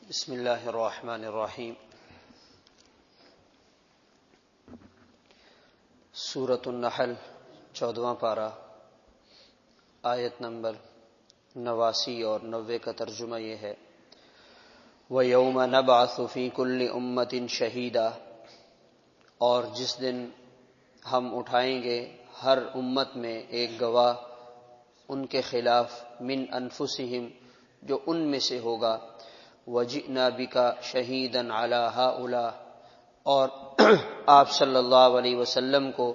بسم اللہ الرحمن الرحیم۔ سورۃ النحل 14واں پارہ، آیت نمبر 89 اور 90 کا ترجمہ یہ ہے: وَيَوْمَ نَبْعَثُ فِي كُلِّ أُمَّةٍ شَهِيدًا، اور جس دن ہم اٹھائیں گے ہر امت میں ایک گواہ ان کے خلاف، من انفسہم، جو ان میں سے ہوگا، وَجِئْنَا بِكَ شَهِيدًا عَلَى هَؤُلَاءِ، اور آپ صلی اللہ علیہ وسلم کو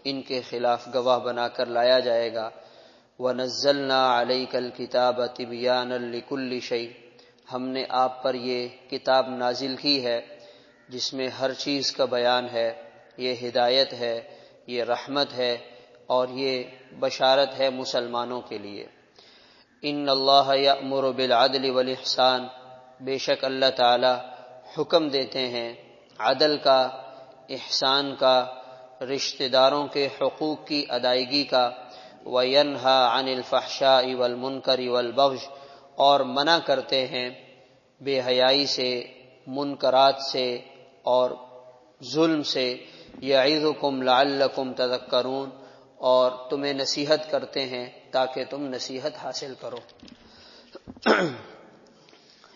ان کے خلاف گواہ بنا کر لایا جائے گا۔ وَنَزَّلْنَا عَلَيْكَ الْكِتَابَ تِبْيَانًا لِكُلِّ شَيْءٍ، ہم نے آپ پر یہ کتاب نازل کی ہے جس میں ہر چیز کا بیان ہے، یہ ہدایت ہے، یہ رحمت ہے، اور یہ بشارت ہے مسلمانوں کے لیے۔ ان اللہ یأمر بالعدل والاحسان، بے شک اللہ تعالی حکم دیتے ہیں عدل کا، احسان کا، رشتہ داروں کے حقوق کی ادائیگی کا، وینہی عن الفحشاء والمنکر والبغی، اور منع کرتے ہیں بے حیائی سے، منکرات سے اور ظلم سے۔ یعظکم لعلکم تذکرون، اور تمہیں نصیحت کرتے ہیں تاکہ تم نصیحت حاصل کرو۔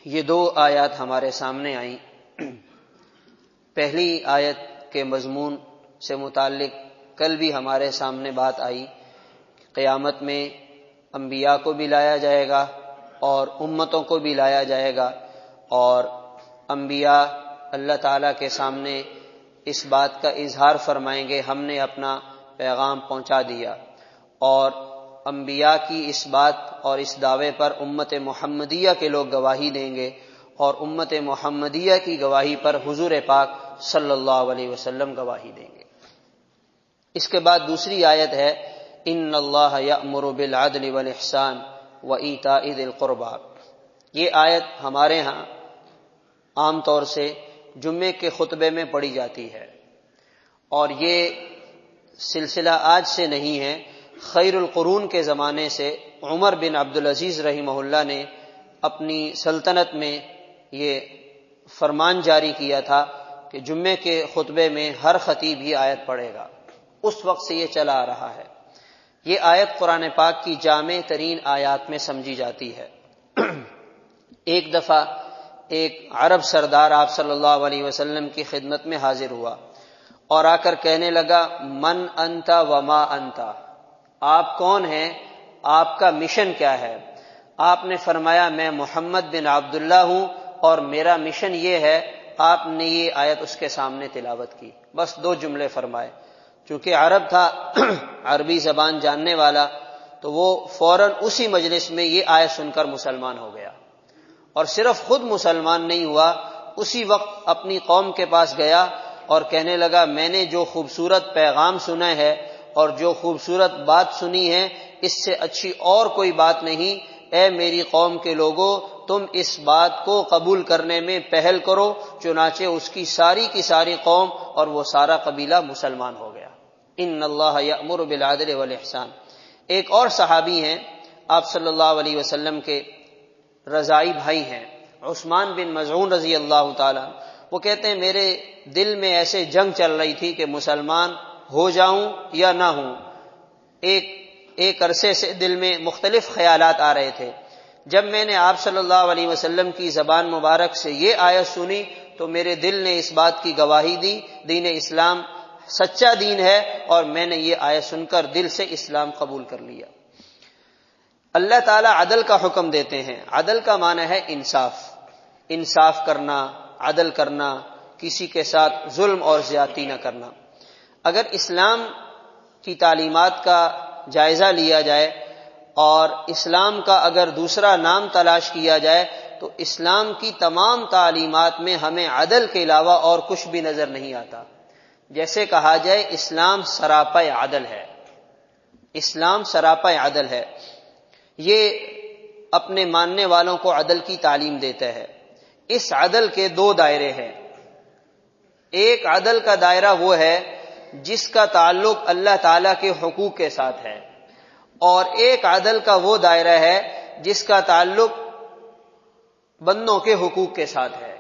یہ دو آیات ہمارے سامنے آئیں۔ پہلی آیت کے مضمون سے متعلق کل بھی ہمارے سامنے بات آئی، قیامت میں انبیاء کو بھی لایا جائے گا اور امتوں کو بھی لایا جائے گا، اور انبیاء اللہ تعالیٰ کے سامنے اس بات کا اظہار فرمائیں گے ہم نے اپنا پیغام پہنچا دیا، اور انبیاء کی اس بات اور اس دعوے پر امت محمدیہ کے لوگ گواہی دیں گے، اور امت محمدیہ کی گواہی پر حضور پاک صلی اللہ علیہ وسلم گواہی دیں گے۔ اس کے بعد دوسری آیت ہے: ان اللہ یأمر بالعدل والاحسان وایتاء ذی القربی۔ یہ آیت ہمارے ہاں عام طور سے جمعے کے خطبے میں پڑھی جاتی ہے، اور یہ سلسلہ آج سے نہیں ہے، خیر القرون کے زمانے سے عمر بن عبدالعزیز رحمہ اللہ نے اپنی سلطنت میں یہ فرمان جاری کیا تھا کہ جمعے کے خطبے میں ہر خطیب یہ آیت پڑھے گا۔ اس وقت سے یہ چلا آ رہا ہے۔ یہ آیت قرآن پاک کی جامع ترین آیات میں سمجھی جاتی ہے۔ ایک دفعہ ایک عرب سردار آپ صلی اللہ علیہ وسلم کی خدمت میں حاضر ہوا اور آ کر کہنے لگا: من انت وما انت، آپ کون ہیں، آپ کا مشن کیا ہے؟ آپ نے فرمایا: میں محمد بن عبداللہ ہوں اور میرا مشن یہ ہے۔ آپ نے یہ آیت اس کے سامنے تلاوت کی، بس دو جملے فرمائے۔ چونکہ عرب تھا، عربی زبان جاننے والا، تو وہ فوراً اسی مجلس میں یہ آیت سن کر مسلمان ہو گیا، اور صرف خود مسلمان نہیں ہوا، اسی وقت اپنی قوم کے پاس گیا اور کہنے لگا: میں نے جو خوبصورت پیغام سنا ہے اور جو خوبصورت بات سنی ہے، اس سے اچھی اور کوئی بات نہیں۔ اے میری قوم کے لوگوں، تم اس بات کو قبول کرنے میں پہل کرو۔ چنانچہ اس کی ساری قوم اور وہ سارا قبیلہ مسلمان ہو گیا۔ ان اللہ یأمر بالعدل والاحسان۔ ایک اور صحابی ہیں آپ صلی اللہ علیہ وسلم کے رضائی بھائی ہیں، عثمان بن مظعون رضی اللہ تعالیٰ۔ وہ کہتے ہیں میرے دل میں ایسے جنگ چل رہی تھی کہ مسلمان ہو جاؤں یا نہ ہوں۔ ایک عرصے سے دل میں مختلف خیالات آ رہے تھے۔ جب میں نے آپ صلی اللہ علیہ وسلم کی زبان مبارک سے یہ آیت سنی تو میرے دل نے اس بات کی گواہی دی، دین اسلام سچا دین ہے، اور میں نے یہ آیت سن کر دل سے اسلام قبول کر لیا۔ اللہ تعالیٰ عدل کا حکم دیتے ہیں۔ عدل کا معنی ہے انصاف کرنا، عدل کرنا، کسی کے ساتھ ظلم اور زیادتی نہ کرنا۔ اگر اسلام کی تعلیمات کا جائزہ لیا جائے اور اسلام کا اگر دوسرا نام تلاش کیا جائے تو اسلام کی تمام تعلیمات میں ہمیں عدل کے علاوہ اور کچھ بھی نظر نہیں آتا۔ جیسے کہا جائے اسلام سراپا عدل ہے، اسلام سراپا عدل ہے۔ یہ اپنے ماننے والوں کو عدل کی تعلیم دیتا ہے۔ اس عدل کے دو دائرے ہیں۔ ایک عدل کا دائرہ وہ ہے جس کا تعلق اللہ تعالیٰ کے حقوق کے ساتھ ہے، اور ایک عدل کا وہ دائرہ ہے جس کا تعلق بندوں کے حقوق کے ساتھ ہے۔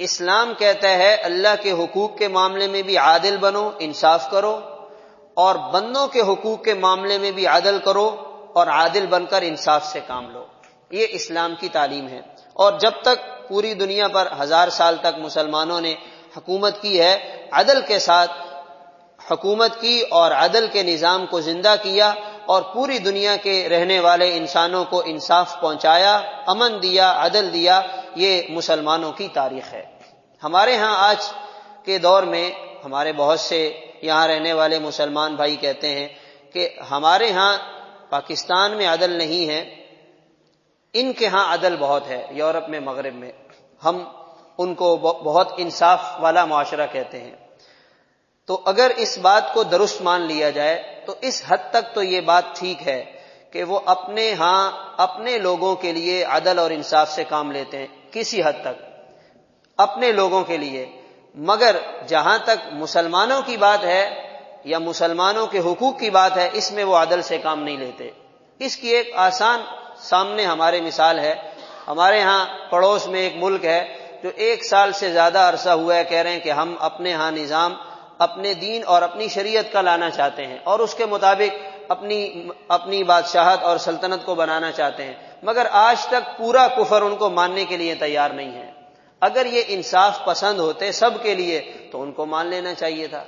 اسلام کہتا ہے اللہ کے حقوق کے معاملے میں بھی عادل بنو، انصاف کرو، اور بندوں کے حقوق کے معاملے میں بھی عدل کرو اور عادل بن کر انصاف سے کام لو۔ یہ اسلام کی تعلیم ہے۔ اور جب تک پوری دنیا پر 1000 سال تک مسلمانوں نے حکومت کی ہے، عدل کے ساتھ حکومت کی اور عدل کے نظام کو زندہ کیا اور پوری دنیا کے رہنے والے انسانوں کو انصاف پہنچایا، امن دیا، عدل دیا، یہ مسلمانوں کی تاریخ ہے۔ ہمارے ہاں آج کے دور میں ہمارے بہت سے یہاں رہنے والے مسلمان بھائی کہتے ہیں کہ ہمارے ہاں پاکستان میں عدل نہیں ہے، ان کے ہاں عدل بہت ہے، یورپ میں، مغرب میں، ہم ان کو بہت انصاف والا معاشرہ کہتے ہیں۔ تو اگر اس بات کو درست مان لیا جائے تو اس حد تک تو یہ بات ٹھیک ہے کہ وہ اپنے ہاں اپنے لوگوں کے لیے عدل اور انصاف سے کام لیتے ہیں، کسی حد تک اپنے لوگوں کے لیے، مگر جہاں تک مسلمانوں کی بات ہے یا مسلمانوں کے حقوق کی بات ہے، اس میں وہ عدل سے کام نہیں لیتے۔ اس کی ایک آسان سامنے ہمارے مثال ہے۔ ہمارے ہاں پڑوس میں ایک ملک ہے جو 1 سال سے زیادہ عرصہ ہوا ہے کہہ رہے ہیں کہ ہم اپنے ہاں نظام اپنے دین اور اپنی شریعت کا لانا چاہتے ہیں اور اس کے مطابق اپنی بادشاہت اور سلطنت کو بنانا چاہتے ہیں، مگر آج تک پورا کفر ان کو ماننے کے لیے تیار نہیں ہے۔ اگر یہ انصاف پسند ہوتے سب کے لیے تو ان کو مان لینا چاہیے تھا۔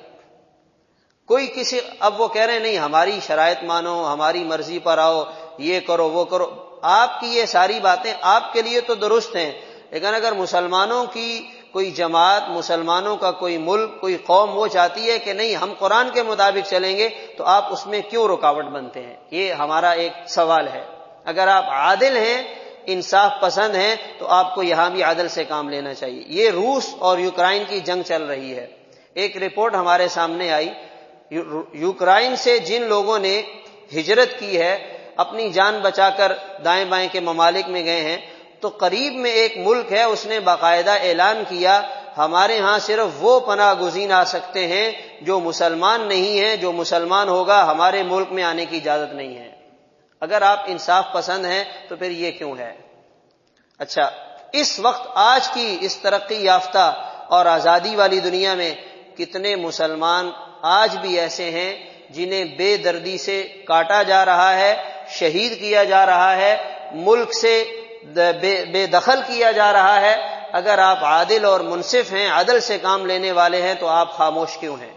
کوئی کسی اب وہ کہہ رہے ہیں نہیں ہماری شرائط مانو، ہماری مرضی پر آؤ، یہ کرو وہ کرو۔ آپ کی یہ ساری باتیں آپ کے لیے تو درست ہیں، لیکن اگر مسلمانوں کی کوئی جماعت، مسلمانوں کا کوئی ملک، کوئی قوم وہ چاہتی ہے کہ نہیں ہم قرآن کے مطابق چلیں گے تو آپ اس میں کیوں رکاوٹ بنتے ہیں؟ یہ ہمارا ایک سوال ہے۔ اگر آپ عادل ہیں، انصاف پسند ہیں، تو آپ کو یہاں بھی عدل سے کام لینا چاہیے۔ یہ روس اور یوکرائن کی جنگ چل رہی ہے۔ ایک رپورٹ ہمارے سامنے آئی، یوکرائن سے جن لوگوں نے ہجرت کی ہے، اپنی جان بچا کر دائیں بائیں کے ممالک میں گئے ہیں، تو قریب میں ایک ملک ہے، اس نے باقاعدہ اعلان کیا ہمارے ہاں صرف وہ پناہ گزین آ سکتے ہیں جو مسلمان نہیں ہیں، جو مسلمان ہوگا ہمارے ملک میں آنے کی اجازت نہیں ہے۔ اگر آپ انصاف پسند ہیں تو پھر یہ کیوں ہے؟ اچھا، اس وقت آج کی اس ترقی یافتہ اور آزادی والی دنیا میں کتنے مسلمان آج بھی ایسے ہیں جنہیں بے دردی سے کاٹا جا رہا ہے، شہید کیا جا رہا ہے، ملک سے بے دخل کیا جا رہا ہے۔ اگر آپ عادل اور منصف ہیں، عدل سے کام لینے والے ہیں، تو آپ خاموش کیوں ہیں؟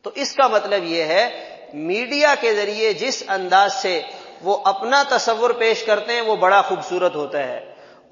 تو اس کا مطلب یہ ہے میڈیا کے ذریعے جس انداز سے وہ اپنا تصور پیش کرتے ہیں وہ بڑا خوبصورت ہوتا ہے،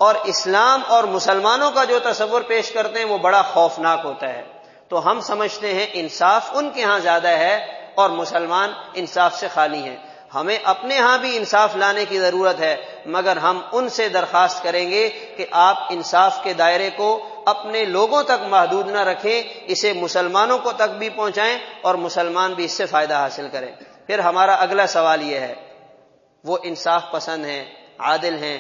اور اسلام اور مسلمانوں کا جو تصور پیش کرتے ہیں وہ بڑا خوفناک ہوتا ہے۔ تو ہم سمجھتے ہیں انصاف ان کے ہاں زیادہ ہے اور مسلمان انصاف سے خالی ہیں۔ ہمیں اپنے ہاں بھی انصاف لانے کی ضرورت ہے، مگر ہم ان سے درخواست کریں گے کہ آپ انصاف کے دائرے کو اپنے لوگوں تک محدود نہ رکھیں، اسے مسلمانوں کو تک بھی پہنچائیں اور مسلمان بھی اس سے فائدہ حاصل کریں۔ پھر ہمارا اگلا سوال یہ ہے، وہ انصاف پسند ہیں، عادل ہیں،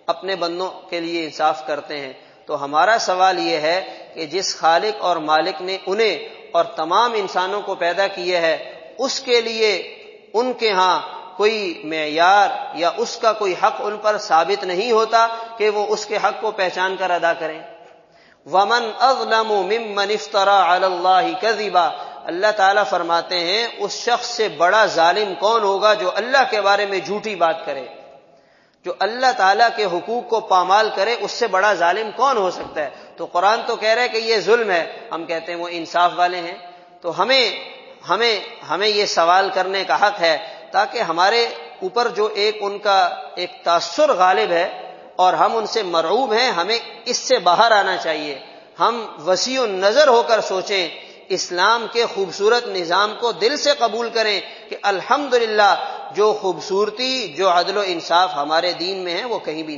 اپنے بندوں کے لیے انصاف کرتے ہیں، تو ہمارا سوال یہ ہے کہ جس خالق اور مالک نے انہیں اور تمام انسانوں کو پیدا کیے ہے، اس کے لیے ان کے ہاں کوئی معیار یا اس کا کوئی حق ان پر ثابت نہیں ہوتا کہ وہ اس کے حق کو پہچان کر ادا کریں۔ وَمَنْ أَظْلَمُ مِمَّنِ افْتَرَىٰ عَلَى اللَّهِ كَذِبًا، اللہ تعالیٰ فرماتے ہیں اس شخص سے بڑا ظالم کون ہوگا جو اللہ کے بارے میں جھوٹی بات کرے، جو اللہ تعالیٰ کے حقوق کو پامال کرے، اس سے بڑا ظالم کون ہو سکتا ہے؟ تو قرآن تو کہہ رہا ہے کہ یہ ظلم ہے، ہم کہتے ہیں وہ انصاف والے ہیں۔ تو ہمیں یہ سوال کرنے کا حق ہے تاکہ ہمارے اوپر جو ان کا ایک تاثر غالب ہے اور ہم ان سے مرعوب ہیں، ہمیں اس سے باہر آنا چاہیے۔ ہم وسیع النظر ہو کر سوچیں، اسلام کے خوبصورت نظام کو دل سے قبول کریں کہ الحمدللہ جو خوبصورتی، جو عدل و انصاف ہمارے دین میں ہے وہ کہیں بھی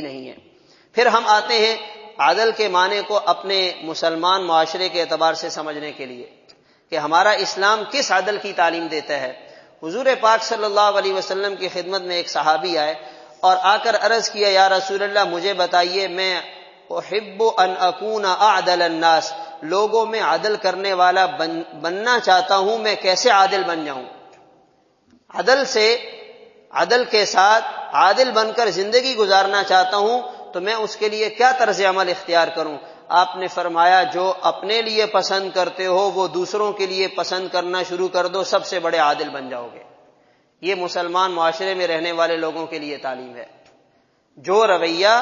نہیں ہے۔ پھر ہم آتے ہیں عدل کے معنی کو اپنے مسلمان معاشرے کے اعتبار سے سمجھنے کے لیے کہ ہمارا اسلام کس عدل کی تعلیم دیتا ہے۔ حضور پاک صلی اللہ علیہ وسلم کی خدمت میں ایک صحابی آئے اور آ کر عرض کیا، یا رسول اللہ مجھے بتائیے، میں احب ان اکون اعدل الناس، لوگوں میں عدل کرنے والا بننا چاہتا ہوں، میں کیسے عادل بن جاؤں؟ عدل کے ساتھ عادل بن کر زندگی گزارنا چاہتا ہوں، تو میں اس کے لیے کیا طرز عمل اختیار کروں؟ آپ نے فرمایا جو اپنے لیے پسند کرتے ہو وہ دوسروں کے لیے پسند کرنا شروع کر دو، سب سے بڑے عادل بن جاؤ گے۔ یہ مسلمان معاشرے میں رہنے والے لوگوں کے لیے تعلیم ہے۔ جو رویہ،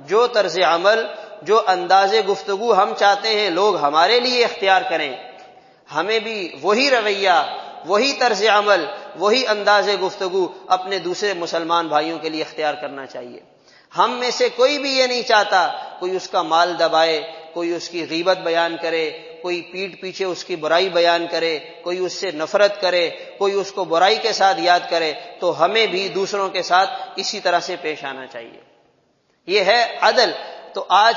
جو طرز عمل، جو انداز گفتگو ہم چاہتے ہیں لوگ ہمارے لیے اختیار کریں، ہمیں بھی وہی رویہ، وہی طرز عمل، وہی انداز گفتگو اپنے دوسرے مسلمان بھائیوں کے لیے اختیار کرنا چاہیے۔ ہم میں سے کوئی بھی یہ نہیں چاہتا کوئی اس کا مال دبائے، کوئی اس کی غیبت بیان کرے، کوئی پیٹھ پیچھے اس کی برائی بیان کرے، کوئی اس سے نفرت کرے، کوئی اس کو برائی کے ساتھ یاد کرے۔ تو ہمیں بھی دوسروں کے ساتھ اسی طرح سے پیش آنا چاہیے۔ یہ ہے عدل۔ تو آج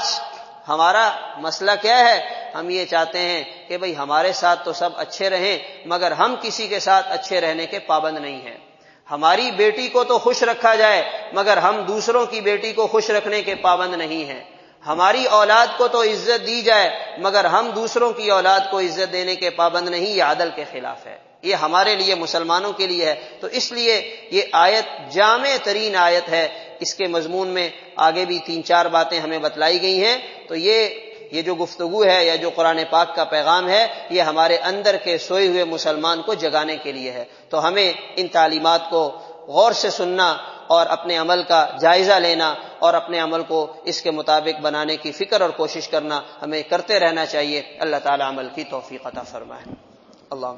ہمارا مسئلہ کیا ہے؟ ہم یہ چاہتے ہیں کہ بھئی ہمارے ساتھ تو سب اچھے رہیں، مگر ہم کسی کے ساتھ اچھے رہنے کے پابند نہیں ہیں۔ ہماری بیٹی کو تو خوش رکھا جائے، مگر ہم دوسروں کی بیٹی کو خوش رکھنے کے پابند نہیں ہیں۔ ہماری اولاد کو تو عزت دی جائے، مگر ہم دوسروں کی اولاد کو عزت دینے کے پابند نہیں۔ یہ عدل کے خلاف ہے، یہ ہمارے لیے مسلمانوں کے لیے ہے۔ تو اس لیے یہ آیت جامع ترین آیت ہے۔ اس کے مضمون میں آگے بھی 3-4 باتیں ہمیں بتلائی گئی ہیں۔ تو یہ جو گفتگو ہے یا جو قرآن پاک کا پیغام ہے، یہ ہمارے اندر کے سوئے ہوئے مسلمان کو جگانے کے لیے ہے۔ تو ہمیں ان تعلیمات کو غور سے سننا اور اپنے عمل کا جائزہ لینا اور اپنے عمل کو اس کے مطابق بنانے کی فکر اور کوشش کرنا ہمیں کرتے رہنا چاہیے۔ اللہ تعالی عمل کی توفیق عطا فرمائے۔ اللہ